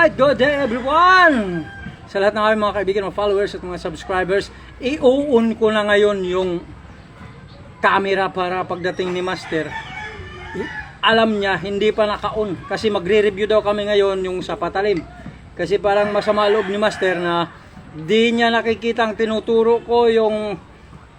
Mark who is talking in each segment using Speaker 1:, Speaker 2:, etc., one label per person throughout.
Speaker 1: Alright, good day everyone! Sa lahat ng aming mga kaibigan, mga followers at mga subscribers, i-on ko na ngayon yung camera para pagdating ni Master. Alam niya, hindi pa naka-on kasi magre-review daw kami ngayon yung sa patalim. Kasi parang masama loob ni Master na di niya nakikitang tinuturo ko yung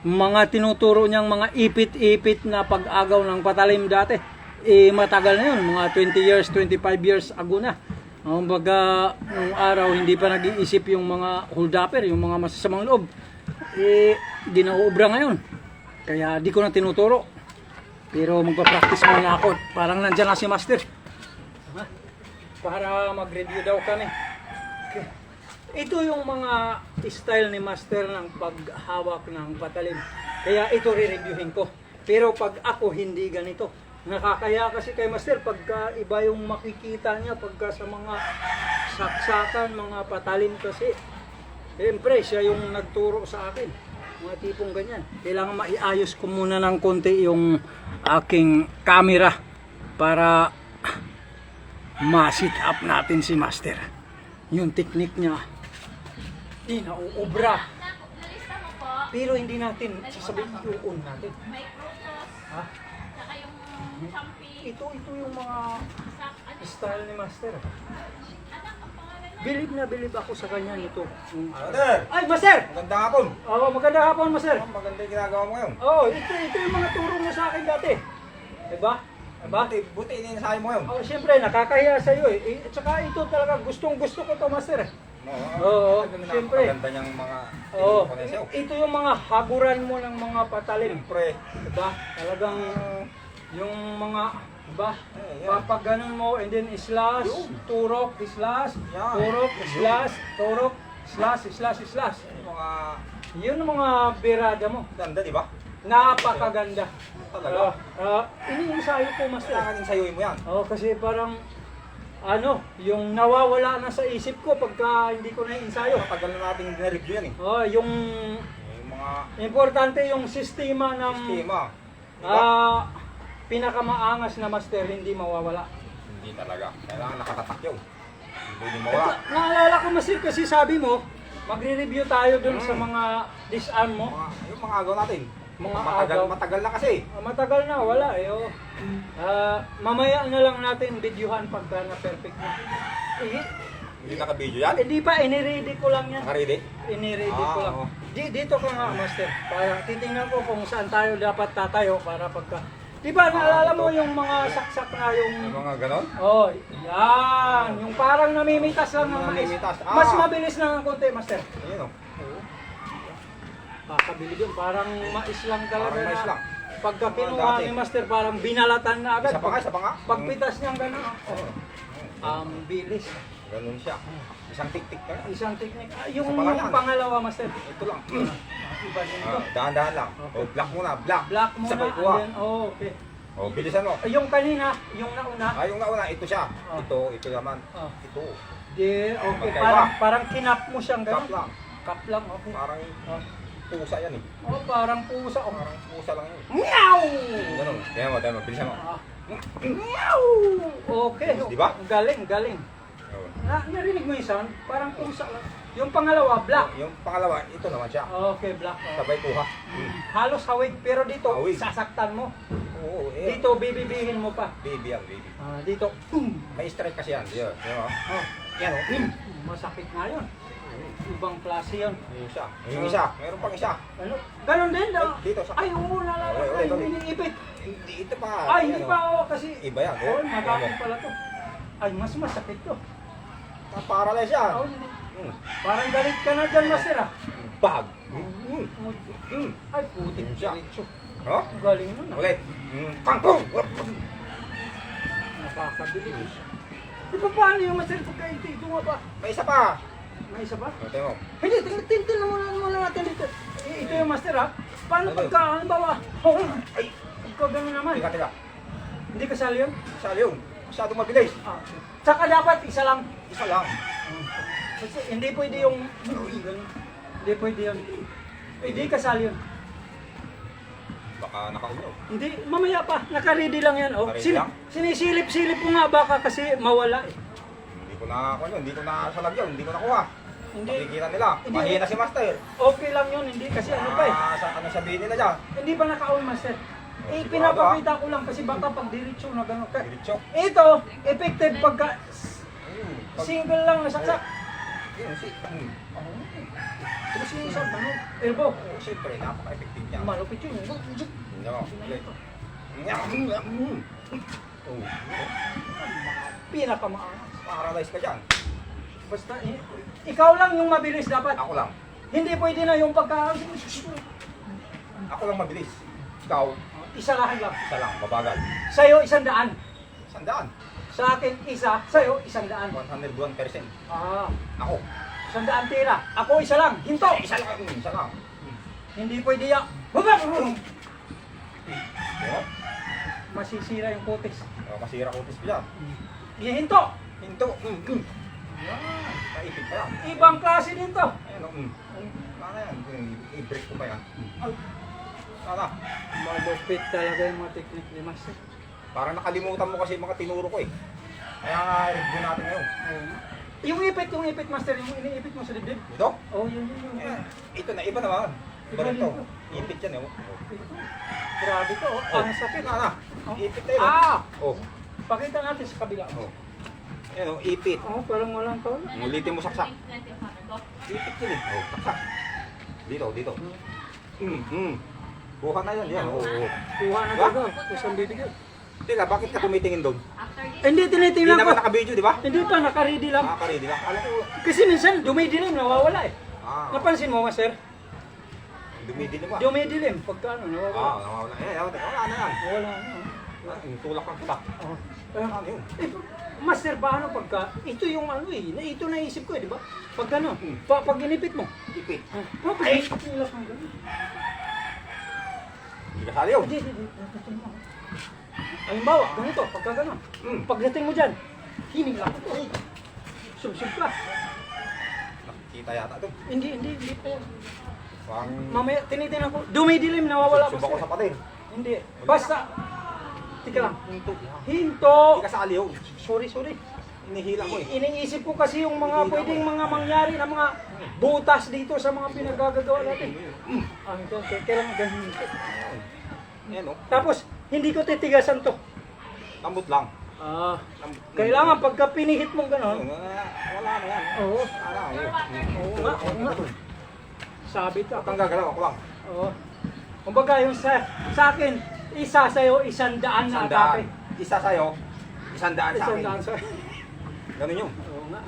Speaker 1: mga tinuturo niyang mga ipit-ipit na pag-agaw ng patalim dati. Matagal na yun, mga 20 years, 25 years ago na. Baga, nung araw, hindi pa nag-iisip yung mga hold-upper, yung mga masasamang loob. Di na uubra ngayon. Kaya di ko na tinuturo. Pero magpa-practice muna ako. Parang nandyan na si Master. Para mag-review daw kami. Okay. Ito yung mga style ni Master ng paghawak ng patalim. Kaya ito re-reviewin ko. Pero pag ako, hindi ganito. Nakakaya kasi kay Master pagka iba yung makikita niya pagka sa mga saksakan, mga patalim kasi. Siyempre, siya yung nagturo sa akin. Mga tipong ganyan. Kailangan maiayos ko muna ng konti yung aking camera para ma-sit up natin si Master. Yung technique niya, di nauubra. Pero hindi natin sasabihin i-on natin. Ha? Ito yung mga style ni Master. Bilib na bilib ako sa kanya nito.
Speaker 2: Master!
Speaker 1: Ay, Master!
Speaker 2: Magandang hapon!
Speaker 1: Oo, magandang hapon, Master.
Speaker 2: Maganda yung ginagawa mo ngayon.
Speaker 1: Oo, ito yung mga turo mo sa akin dati. Diba? Diba?
Speaker 2: Buti iniinsahin mo ngayon.
Speaker 1: Oh, siyempre, nakakahiya sa'yo eh. At saka ito talaga, gustong gusto ko to, Master. Oo, siyempre.
Speaker 2: Maganda niyang mga
Speaker 1: Oo,
Speaker 2: tinuro ko na sa'yo.
Speaker 1: ito yung mga haburan mo ng mga patalim.
Speaker 2: Siyempre.
Speaker 1: Diba? Talagang yung mga, diba? Kapag ganun mo, and then slash, turok, slash, turok, slash, turok, slash.
Speaker 2: Yung mga
Speaker 1: Yun ang mga birada mo.
Speaker 2: ganda, di ba?
Speaker 1: Napakaganda.
Speaker 2: Talaga.
Speaker 1: Iniinsayo ko, Master.
Speaker 2: Kailangan din sayuin mo yan.
Speaker 1: Kasi parang, yung nawawala na sa isip ko pagka hindi ko na insayo.
Speaker 2: Matagal na natin na-review yan eh.
Speaker 1: Yung
Speaker 2: Yung mga
Speaker 1: importante yung sistema ng
Speaker 2: schema. Diba?
Speaker 1: pinakamaangas na Master, hindi mawawala.
Speaker 2: Hindi talaga. Kailangan nakatatak yun. Hindi din mawala.
Speaker 1: Naalala ko, Master, kasi sabi mo, magre-review tayo dun sa mga disarm mo.
Speaker 2: Yung mga agaw natin.
Speaker 1: Mga
Speaker 2: Matagal na kasi.
Speaker 1: Matagal na, wala eh. Mamaya na lang natin videohan pagka na perfect na.
Speaker 2: Hindi naka-video yan.
Speaker 1: Hindi pa, iniready ko lang yan.
Speaker 2: Naka-ready?
Speaker 1: Iniready ko lang.
Speaker 2: oo.
Speaker 1: Dito ka nga, Master. Para titingnan ko kung saan tayo dapat tatayo para pagka... Di ba, naalala mo yung mga saksak na yung...
Speaker 2: Yung mga ganon?
Speaker 1: Oh, yan. Yung parang namimitas lang ng mais.
Speaker 2: Namimitas.
Speaker 1: Mas mabilis lang ng konti, Master.
Speaker 2: Ayun o.
Speaker 1: Kakabili yun. Parang mais lang talaga.
Speaker 2: Parang mais
Speaker 1: na.
Speaker 2: lang.
Speaker 1: Pagka
Speaker 2: Oo,
Speaker 1: kinuha
Speaker 2: dati.
Speaker 1: ni Master, parang binalatan na agad.
Speaker 2: Isa pa nga.
Speaker 1: Pagpitas niyang gano'n. Bilis.
Speaker 2: Ganun siya. Isang tik-tik ka na.
Speaker 1: Isang technique. Yung
Speaker 2: Isa pa nga yan.
Speaker 1: pangalawa, Master.
Speaker 2: Ito lang.
Speaker 1: Iba din ito.
Speaker 2: Dahan-dahan lang.
Speaker 1: Okay.
Speaker 2: O, black muna. Black.
Speaker 1: Black muna.
Speaker 2: Sabay kuha.
Speaker 1: And then, okay.
Speaker 2: O, bilisan mo.
Speaker 1: Yung kanina, yung nauna.
Speaker 2: Yung nauna, ito siya.
Speaker 1: Oh.
Speaker 2: Ito naman.
Speaker 1: Oh.
Speaker 2: Ito.
Speaker 1: Okay.
Speaker 2: Magkaiba.
Speaker 1: Parang kinap mo siyang
Speaker 2: Cup
Speaker 1: gano'n.
Speaker 2: lang.
Speaker 1: Cup lang, okay.
Speaker 2: Parang
Speaker 1: Oh.
Speaker 2: pusa yan eh.
Speaker 1: Parang pusa.
Speaker 2: Parang pusa lang yun.
Speaker 1: Meow!
Speaker 2: Ganun. Kaya mo, bilisan mo.
Speaker 1: Meow! Okay.
Speaker 2: Di ba?
Speaker 1: Galing.
Speaker 2: Oo.
Speaker 1: Narinig mo yung sound? Parang pusa lang. Yung pangalawa, black.
Speaker 2: Yung pangalawa, ito naman siya.
Speaker 1: Okay, black.
Speaker 2: Sabay kuha.
Speaker 1: Halos hawig, pero dito,
Speaker 2: Hawig.
Speaker 1: sasaktan mo.
Speaker 2: Oo,
Speaker 1: Dito, bibibihin mo pa.
Speaker 2: Baby yan, baby.
Speaker 1: Dito,
Speaker 2: May strike kasi yan. Yan. Yan o.
Speaker 1: masakit na yun. Ibang klase yun.
Speaker 2: Yung isa. Yung isa. Meron pang isa.
Speaker 1: Ano? Ganon din daw.
Speaker 2: Dito sa...
Speaker 1: Ay, oo, nalala ko.
Speaker 2: Ulit.
Speaker 1: Yung iniipit.
Speaker 2: Hindi, ito pa.
Speaker 1: Ay, hindi pa ako kasi...
Speaker 2: Iba yan.
Speaker 1: Oo, magkakit pala to. Ay, mas masakit to.
Speaker 2: Paralyze yan.
Speaker 1: Oo, hindi. Parang galit ka na dyan, Master, ah.
Speaker 2: Bag.
Speaker 1: Ay, putik
Speaker 2: Yun siya.
Speaker 1: diretso.
Speaker 2: Oh?
Speaker 1: Galing nun, ah.
Speaker 2: Ulit. Pangpong!
Speaker 1: Nakakabilis. Di ba paano yung Master pagka ito nga ba?
Speaker 2: May isa pa.
Speaker 1: May isa ba?
Speaker 2: Ito mo.
Speaker 1: Hindi, tintin na muna natin dito. Ito yung Master, ha? Paano
Speaker 2: Ano?
Speaker 1: pagka, halimbawa, ay, ikaw gano'n naman.
Speaker 2: Teka.
Speaker 1: Hindi kasali yun?
Speaker 2: Isa yun. Masyadong mabilis.
Speaker 1: Tsaka dapat isa lang.
Speaker 2: Isa lang.
Speaker 1: Kasi hindi pwede yung, hindi pwede yun. Hindi kasali yun.
Speaker 2: Baka nakaulo.
Speaker 1: Hindi, mamaya pa. Naka-ready lang yan.
Speaker 2: Naka-ready lang?
Speaker 1: Sinisilip-silip ko nga baka kasi mawala eh.
Speaker 2: Hindi ko ko na ako yun, hindi ko na salagyaw, hindi ko nakuha.
Speaker 1: Hindi.
Speaker 2: Makikita nila,
Speaker 1: Hindi.
Speaker 2: mahina si Master.
Speaker 1: Okay lang yun, hindi kasi ano pa eh.
Speaker 2: Ano sabihin nila dyan?
Speaker 1: Hindi pa naka-on, master. Eh,
Speaker 2: Sigurado,
Speaker 1: pinapakita ko lang kasi baka pag diretso na gano'n.
Speaker 2: Diretso.
Speaker 1: Ito, effective pagka
Speaker 2: Pag-
Speaker 1: single lang nasaksak.
Speaker 2: Yun,
Speaker 1: Kasi yung isang ano, elbow.
Speaker 2: Siyempre, napaka-effective niya.
Speaker 1: Malupit yun.
Speaker 2: No, oh,
Speaker 1: Pinakamaangas.
Speaker 2: paralyze ka dyan.
Speaker 1: Basta, ikaw lang yung mabilis dapat.
Speaker 2: Ako lang.
Speaker 1: Hindi pwede na yung pagka...
Speaker 2: Ako lang mabilis. Ikaw,
Speaker 1: Isa lang lang.
Speaker 2: isa lang, babagal.
Speaker 1: Sa'yo, 100.
Speaker 2: Sandaan.
Speaker 1: Sa akin, isa. Sa'yo, 100.
Speaker 2: 101%.
Speaker 1: Ah,
Speaker 2: Ako.
Speaker 1: 100 tira. Ako, isa lang. Hinto.
Speaker 2: Isa lang. Isa lang.
Speaker 1: Hindi pwede yan.
Speaker 2: Diba?
Speaker 1: Masisira yung kutis.
Speaker 2: Masira utis ko dyan.
Speaker 1: Ihinto.
Speaker 2: Hinto. Kaipit pa yan.
Speaker 1: Ibang klase din to.
Speaker 2: Ayan o. Ano yan? I-break ko pa yan. Sana.
Speaker 1: Malupit talaga yung mga technique ni Master.
Speaker 2: Parang nakalimutan mo kasi yung mga tinuro ko eh. Kaya nga, review natin ngayon.
Speaker 1: Yung ipit Master, yung iniipit mo sa dibdib.
Speaker 2: Ito?
Speaker 1: Oh, yun.
Speaker 2: Ito na, iba naman. Iba rin to. Ipit yan eh.
Speaker 1: Grabe to, oh. Ang sakit.
Speaker 2: Na.
Speaker 1: Oh.
Speaker 2: Ipit tayo.
Speaker 1: Ah!
Speaker 2: Oh.
Speaker 1: Pakita natin sa kabila.
Speaker 2: Oh. Ayan o, ipit.
Speaker 1: Oh, parang walang to.
Speaker 2: Ulitin mo saksak. Ipit yun eh. Oh, saksak. Dito. Kuha na yan. Oo.
Speaker 1: Kuha na
Speaker 2: Diba?
Speaker 1: gagaw. Kusang bibigyan.
Speaker 2: Teka, bakit ka tumitingin doon?
Speaker 1: Hindi,
Speaker 2: Hindi
Speaker 1: tinitingnan
Speaker 2: naman
Speaker 1: ko.
Speaker 2: naka-video, di ba?
Speaker 1: Hindi pa, naka-ready lang.
Speaker 2: Nakaka-ready lang. Alam ko.
Speaker 1: Kasi minsan, dumidilim, nawawala eh. Napansin mo, Master?
Speaker 2: Dumidilim ba?
Speaker 1: Dumidilim, pagka ano, nawawala.
Speaker 2: Nawawala. Wala na yan.
Speaker 1: Wala na.
Speaker 2: Yung tulak lang kita.
Speaker 1: Oh.
Speaker 2: Ano yun?
Speaker 1: Master, paano pagka, ito yung ano eh, ito naisip ko eh, di ba? Pag ano, pag ginipit mo.
Speaker 2: Ipit.
Speaker 1: Pag ginipit mo gano'n.
Speaker 2: Hindi ka sali yun.
Speaker 1: Hindi. Halimbawa, ganito, pagka gano'n. Pagdating mo dyan, hining lang ito. Sub-sub ka.
Speaker 2: Nakikita yata doon.
Speaker 1: Hindi pa yan.
Speaker 2: Parang
Speaker 1: Mamaya, tinitingnan ko, dumidilim, nawawala
Speaker 2: sub ako sa patin.
Speaker 1: Hindi. Basta, tika lang.
Speaker 2: Hinto.
Speaker 1: Hinto.
Speaker 2: Hindi ka sali yun.
Speaker 1: Sorry.
Speaker 2: Inihila ko eh.
Speaker 1: Iniisip ko kasi yung mga pwedeng mga mangyari na mga butas dito sa mga pinagagagawa natin. Kailangan ganun.
Speaker 2: Ayan o.
Speaker 1: Tapos, hindi ko titigasan to.
Speaker 2: Lambot lang.
Speaker 1: Kailangan pagka pinihit mong gano'n.
Speaker 2: Wala na yan.
Speaker 1: Oo.
Speaker 2: Wala na yun.
Speaker 1: Oo nga. Sabi to.
Speaker 2: Huwag kang gagalaw, ako lang.
Speaker 1: Oo. Kumbaga yung sa akin, isa sa'yo, 100 na atake.
Speaker 2: Isa sa'yo, 100 sa akin.
Speaker 1: 100 sa'yo.
Speaker 2: Ganun yun.
Speaker 1: Oo nga.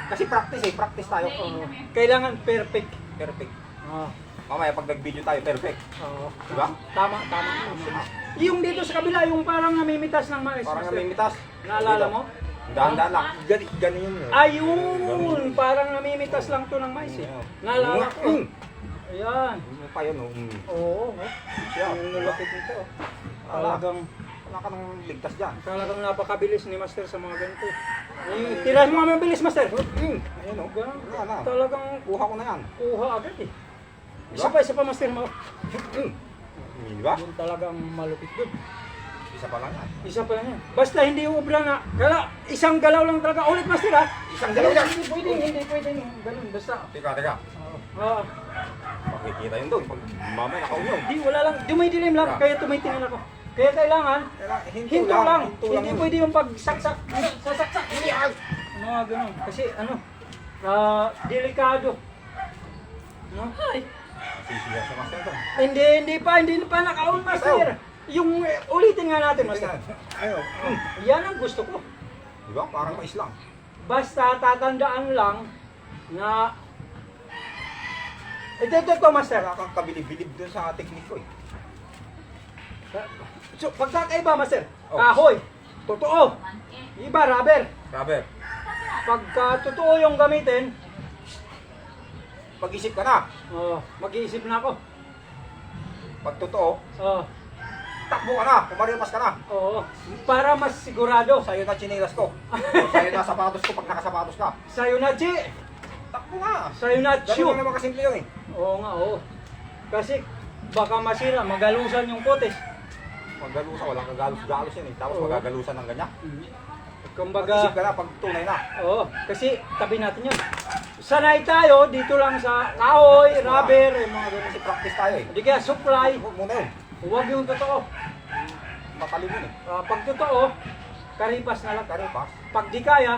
Speaker 2: Kasi practice tayo.
Speaker 1: Oo. Kailangan perfect.
Speaker 2: Perfect.
Speaker 1: Oo.
Speaker 2: Mamaya pag nag-video tayo, perfect.
Speaker 1: Oo.
Speaker 2: Diba?
Speaker 1: Tama. Yung dito sa kabila, yung parang namimitas ng mais.
Speaker 2: Parang
Speaker 1: Master.
Speaker 2: namimitas.
Speaker 1: Naalala mo?
Speaker 2: Dahan-dahan lang. Ganun yun.
Speaker 1: Ayun! Parang namimitas lang to ng mais eh. Naalala ko. Ayan.
Speaker 2: Ano pa yun?
Speaker 1: Oo.
Speaker 2: Siya.
Speaker 1: Yung nalapit nito.
Speaker 2: Wala ka nang ligtas dyan.
Speaker 1: Talagang napakabilis ni Master sa mga ganito. Tira mo nga mabilis, Master.
Speaker 2: Ayun o. Wala na.
Speaker 1: Talagang
Speaker 2: Kuha ko na yan.
Speaker 1: kuha agad eh.
Speaker 2: Diba?
Speaker 1: Isa pa, Master mo.
Speaker 2: Diba?
Speaker 1: Yun talagang malupit dun.
Speaker 2: Isa pa lang yan.
Speaker 1: Isa pa lang yan. Basta hindi ubra na. Kaya isang galaw lang talaga. Ulit, Master ha.
Speaker 2: Isang galaw yan.
Speaker 1: Hindi pwede. Ganun, basta.
Speaker 2: Teka.
Speaker 1: Ah,
Speaker 2: Makikita yun doon. Pag mamaya nakaunyaw.
Speaker 1: di, wala lang. Dumidilim lang. Kaya tumitingin ako. Kaya kailangan, hinto lang. Hindi pwede yung pagsaksak. Sasaksak. Mga ganun. Kasi ano, delikado. No?
Speaker 2: Sisiya sa master ito.
Speaker 1: Hindi pa naka-on, Master. Yung ulitin nga natin, Master.
Speaker 2: Ayun.
Speaker 1: Yan ang gusto ko.
Speaker 2: Diba? Parang mais lang.
Speaker 1: Basta tatandaan lang na ito, Master.
Speaker 2: Wala kang kabilib-bilib doon sa technique ko eh.
Speaker 1: So, pagkakaiba, Master.
Speaker 2: Oh.
Speaker 1: Kahoy. Totoo. Iba, rubber.
Speaker 2: Rubber.
Speaker 1: Pagka totoo yung gamitin,
Speaker 2: Pag-isip ka na.
Speaker 1: mag-iisip na ako.
Speaker 2: Pag totoo,
Speaker 1: Oh,
Speaker 2: takbo ka na. Kumaripas ka na.
Speaker 1: oo. Para mas sigurado.
Speaker 2: Sa'yo na chinelas ko. Sa'yo na sapatos ko pag nakasapatos ka.
Speaker 1: Sa'yo na, Chi.
Speaker 2: Takbo ka.
Speaker 1: Sa'yo na,
Speaker 2: Ganun
Speaker 1: Chu.
Speaker 2: lang naman kasimple yun eh.
Speaker 1: Oo nga, oo. Kasi baka masira, magalusan yung kotes.
Speaker 2: Magalusan, walang kagalos-galos yan eh. Tapos
Speaker 1: Oo.
Speaker 2: magagalusan ng ganyan.
Speaker 1: Kumbaga,
Speaker 3: Mag-isip ka na pag tunay na.
Speaker 1: oo, kasi tabi natin yun. Sanay tayo dito lang sa kahoy, rubber, yung mga ganun.
Speaker 3: Kasi practice tayo eh.
Speaker 1: Hindi kaya supply,
Speaker 3: Huwag muna yun.
Speaker 1: huwag yung totoo.
Speaker 3: Makalimon eh.
Speaker 1: Pag totoo, karipas na lang.
Speaker 3: Karipas.
Speaker 1: Pag di kaya,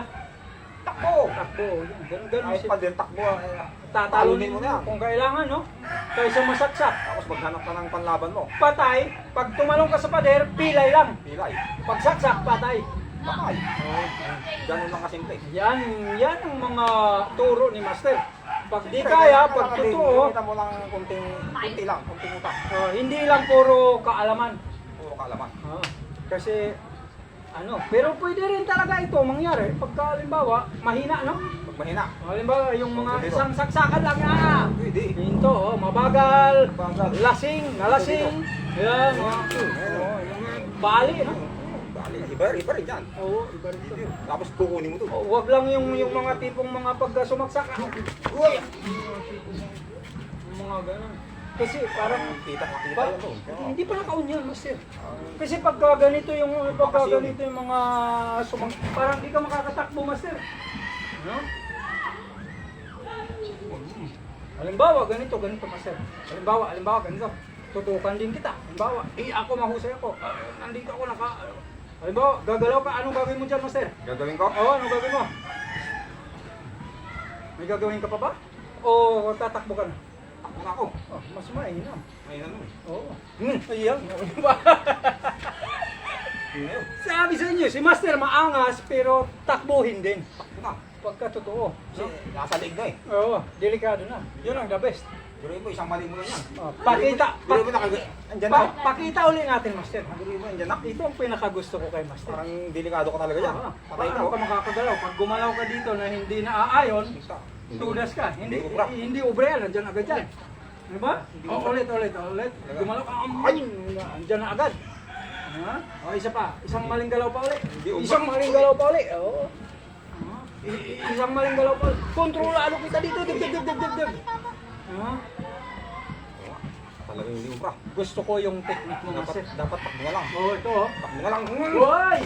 Speaker 3: Takbo!
Speaker 1: takbo. Ganun
Speaker 3: Kahit
Speaker 1: siya.
Speaker 3: pa din takbo.
Speaker 1: Tatalunin mo
Speaker 3: mo na yan.
Speaker 1: kung kailangan, no? Kaysa masaksak.
Speaker 3: Tapos maghanap ka ng panlaban mo.
Speaker 1: Patay, pag tumalong ka sa pader, pilay lang.
Speaker 3: Pilay.
Speaker 1: Pag saksak, patay.
Speaker 3: Bakay. Ganun lang kasimple.
Speaker 1: Yan ang mga turo ni Master. Pag di kaya, pag totoo,
Speaker 3: Kita mo lang kunti lang, kunting utang.
Speaker 1: hindi lang puro kaalaman.
Speaker 3: Puro kaalaman.
Speaker 1: Kasi, pero pwede rin talaga ito mangyari. Pagka, halimbawa, mahina, no?
Speaker 3: Pag mahina.
Speaker 1: Halimbawa, yung mga
Speaker 3: Pwede
Speaker 1: isang saksakan lang yan.
Speaker 3: Pwede.
Speaker 1: Hinto, mabagal,
Speaker 3: Bagal.
Speaker 1: lasing, nalasing. Yan, yung bali, no?
Speaker 3: Bali. Iba rin yan.
Speaker 1: Oo, iba rin ito.
Speaker 3: Tapos kukunin mo to.
Speaker 1: Huwag lang yung mga tipong mga pagka sumaksak.
Speaker 3: Uy!
Speaker 1: Yung mga ganun. Kasi parang
Speaker 3: Kita yan doon.
Speaker 1: hindi pa nakaon yan, Master. Kasi pagka ganito yung mga parang di ka makakatakbo, Master. No? Halimbawa, ganito, Master. Halimbawa, ganito. Tutukan din kita. Halimbawa, ako mahusay ako. Nandito ako halimbawa, gagalaw ka. Anong gagawin mo dyan, Master?
Speaker 3: Gagawin ko?
Speaker 1: Oo, anong gagawin mo? May gagawin ka pa ba? O tatakbo ka na?
Speaker 3: Takbo na ako.
Speaker 1: Oh, mas mainam.
Speaker 3: Ayun ano.
Speaker 1: Oo. Ayan. Sabi sa inyo, si Master maangas pero takbuhin din.
Speaker 3: Takbo na.
Speaker 1: Pagka totoo.
Speaker 3: Kasi nasa leeg na eh.
Speaker 1: Oo, delikado na. Yun ang the best.
Speaker 3: Pero mo, isang mali mo lang yan.
Speaker 1: Pakita
Speaker 3: Pero mo andyan na.
Speaker 1: pakita uli natin, Master.
Speaker 3: Pero mo, andyan na.
Speaker 1: Ito ang pinakagusto ko kay Master.
Speaker 3: Parang delikado ka talaga yan. Patay ka
Speaker 1: Paano
Speaker 3: oh.
Speaker 1: ka makakagalaw? Pag gumalaw ka dito na hindi naaayon, tudas ka. Hindi ubra yan, andyan agad yan. Di ba? Ulit. Gumalaw ka, andyan na agad. Ha? O, isa pa. Isang maling galaw pa ulit. Isang maling galaw pa ulit. Oo. Isang maling galaw pa ulit. Kontrolado kita dito. Dig. Ha?
Speaker 3: Talagang hindi ubra.
Speaker 1: Gusto ko yung technique mo, Master.
Speaker 3: Dapat takbo na lang.
Speaker 1: Oo, ito oh.
Speaker 3: Takbo na lang.
Speaker 1: Hoy!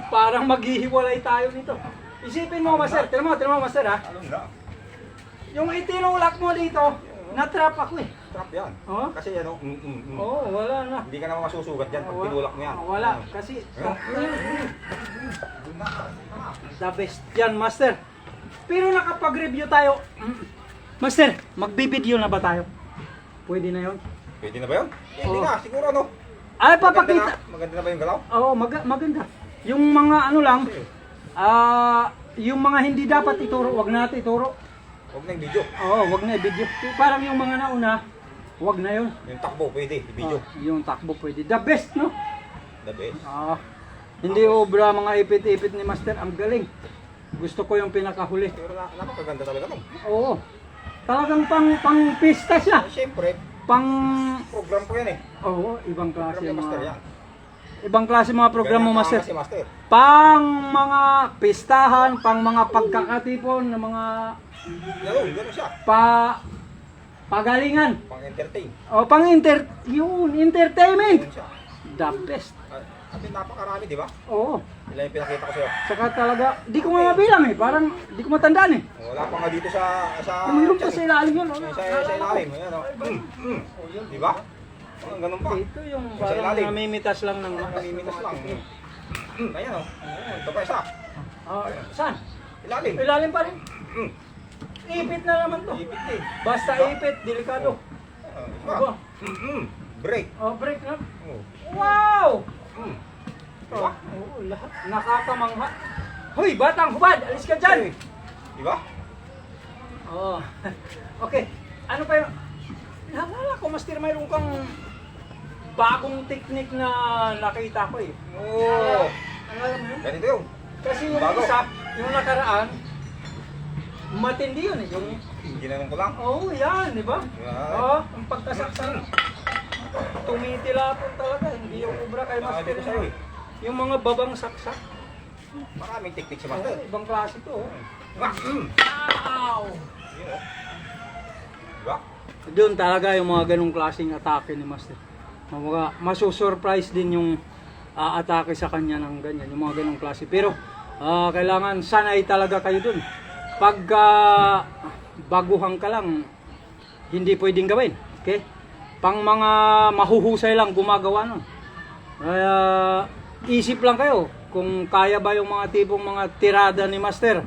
Speaker 1: Parang maghihiwalay tayo nito. Isipin mo, Master. Tignan mo, Master, ha?
Speaker 3: Ano na?
Speaker 1: Yung itinulak mo dito, na-trap ako eh.
Speaker 3: Trap yan.
Speaker 1: Oh?
Speaker 3: Kasi ano,
Speaker 1: Oo, wala na.
Speaker 3: hindi ka naman masusugat dyan pag tinulak mo yan.
Speaker 1: Wala. Kasi, the best yan, Master. Pero nakapag-review tayo. Master, magbibideo na ba tayo? Pwede na yon.
Speaker 3: Pwede na ba yun? Hindi
Speaker 1: Oo.
Speaker 3: na, siguro ano.
Speaker 1: Ay, papakita.
Speaker 3: Maganda na ba yung galaw?
Speaker 1: Oo, maganda. Yung mga ano lang, yung mga hindi dapat ituro, wag natin ituro.
Speaker 3: Huwag na yung video.
Speaker 1: Oo, wag na i-video. Parang yung mga nauna, wag na yun.
Speaker 3: Yung takbo, pwede. I-video.
Speaker 1: Yung takbo pwede. The best, no?
Speaker 3: The best.
Speaker 1: Hindi obra mga ipit-ipit ni Master. Ang galing. Gusto ko yung pinakahuli.
Speaker 3: Pero napakaganda talaga nun.
Speaker 1: Oo. Talagang pang pista siya.
Speaker 3: Siyempre,
Speaker 1: Pang
Speaker 3: program ko yan eh.
Speaker 1: Oo, ibang klase
Speaker 3: Program ni Master yan.
Speaker 1: ibang klase mga program mo,
Speaker 3: Ganyan
Speaker 1: Master.
Speaker 3: Si Master.
Speaker 1: Pang mga pistahan, pang mga pagkakatipon, ng mga
Speaker 3: Ganun siya.
Speaker 1: pagalingan.
Speaker 3: Pang-entertain.
Speaker 1: O pang entertainment.
Speaker 3: Ganun siya.
Speaker 1: The best.
Speaker 3: At napakarami, di ba?
Speaker 1: Oo.
Speaker 3: Ilan yung pinakita ko sa'yo.
Speaker 1: Saka talaga, di ko nga mabilang eh. Parang di ko matandaan eh.
Speaker 3: Wala pa nga dito sa...
Speaker 1: Mayroon pa sa ilalim yun.
Speaker 3: Sa ilalim. Ayan o. Di ba? Ganun pa.
Speaker 1: Ito yung
Speaker 3: Sa
Speaker 1: parang
Speaker 3: ilalim.
Speaker 1: namimitas lang ng
Speaker 3: Namimitas lang. Ayan o. Ito pa isa.
Speaker 1: Saan?
Speaker 3: Ilalim.
Speaker 1: Ilalim pa rin. Ipit na naman to.
Speaker 3: Ipit eh.
Speaker 1: Basta ipit, delikado.
Speaker 3: Diba? Break.
Speaker 1: Break na.
Speaker 3: Oh.
Speaker 1: Wow!
Speaker 3: Diba?
Speaker 1: Oo, lahat. Nakakamangha. Hoy, batang hubad! Alis ka dyan!
Speaker 3: Diba?
Speaker 1: Oo. Okay. Ano pa yung... Naalala ko, Master, mayroon kang bagong technique na nakita ko eh.
Speaker 3: Oo.
Speaker 1: Alam mo yun?
Speaker 3: Ganito yun.
Speaker 1: Kasi yung
Speaker 3: Bago.
Speaker 1: isa, yung nakaraan, matindi yun eh. Yung...
Speaker 3: Ginanong ko lang.
Speaker 1: Oo, yan, di ba?
Speaker 3: Yan.
Speaker 1: Oo, ang pagkasaksan. Tumitilapon talaga, hindi yung ubra kay Master.
Speaker 3: Sabi ko sa'yo eh.
Speaker 1: Yung mga babang saksak.
Speaker 3: Maraming technique si
Speaker 1: Oo,
Speaker 3: Master.
Speaker 1: ibang klase to. Oh.
Speaker 3: Wow! Yun o. Diba?
Speaker 1: Doon talaga yung mga ganong klaseng atake ni Master. Mga masusurprise din yung aatake sa kanya ng ganyan, yung mga ganong klase. Pero kailangan sanay talaga kayo dun. Pag baguhan ka lang, hindi pwedeng gawin. Okay? Pang mga mahuhusay lang gumagawa nun. Kaya isip lang kayo kung kaya ba yung mga tipong mga tirada ni Master.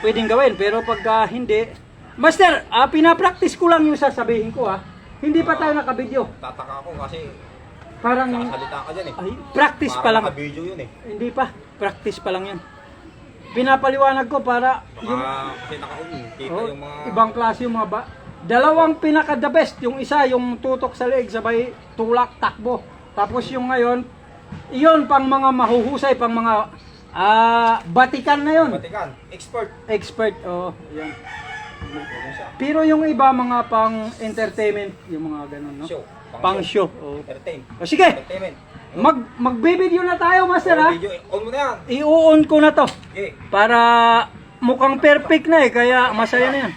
Speaker 1: Pwedeng gawin, pero pag hindi, Master, pinapractice ko lang yung sasabihin ko ha. Hindi pa tayo nakabidyo.
Speaker 3: Tataka ako kasi
Speaker 1: Parang
Speaker 3: nakasalita ka dyan eh.
Speaker 1: ay, practice pa lang.
Speaker 3: Naka-video yun eh.
Speaker 1: Hindi pa, practice pa lang yan. Pinapaliwanag ko para yung
Speaker 3: Kasi kita
Speaker 1: oh,
Speaker 3: yung mga...
Speaker 1: ibang klase yung mga dalawang pinaka the best, yung isa yung tutok sa leeg sabay tulak takbo. Tapos yung ngayon, iyon pang mga mahuhusay, pang mga batikan na yun.
Speaker 3: Batikan, expert.
Speaker 1: Expert, yan. Pero yung iba mga pang entertainment, yung mga ganun, no?
Speaker 3: Show.
Speaker 1: Pang show. Oh.
Speaker 3: Entertain.
Speaker 1: Sige,
Speaker 3: Entertainment.
Speaker 1: magbe-video na tayo, Master ha.
Speaker 3: Video, on mo na yan.
Speaker 1: I-on ko na to
Speaker 3: Okay.
Speaker 1: para mukhang perfect na eh, kaya masaya na yan.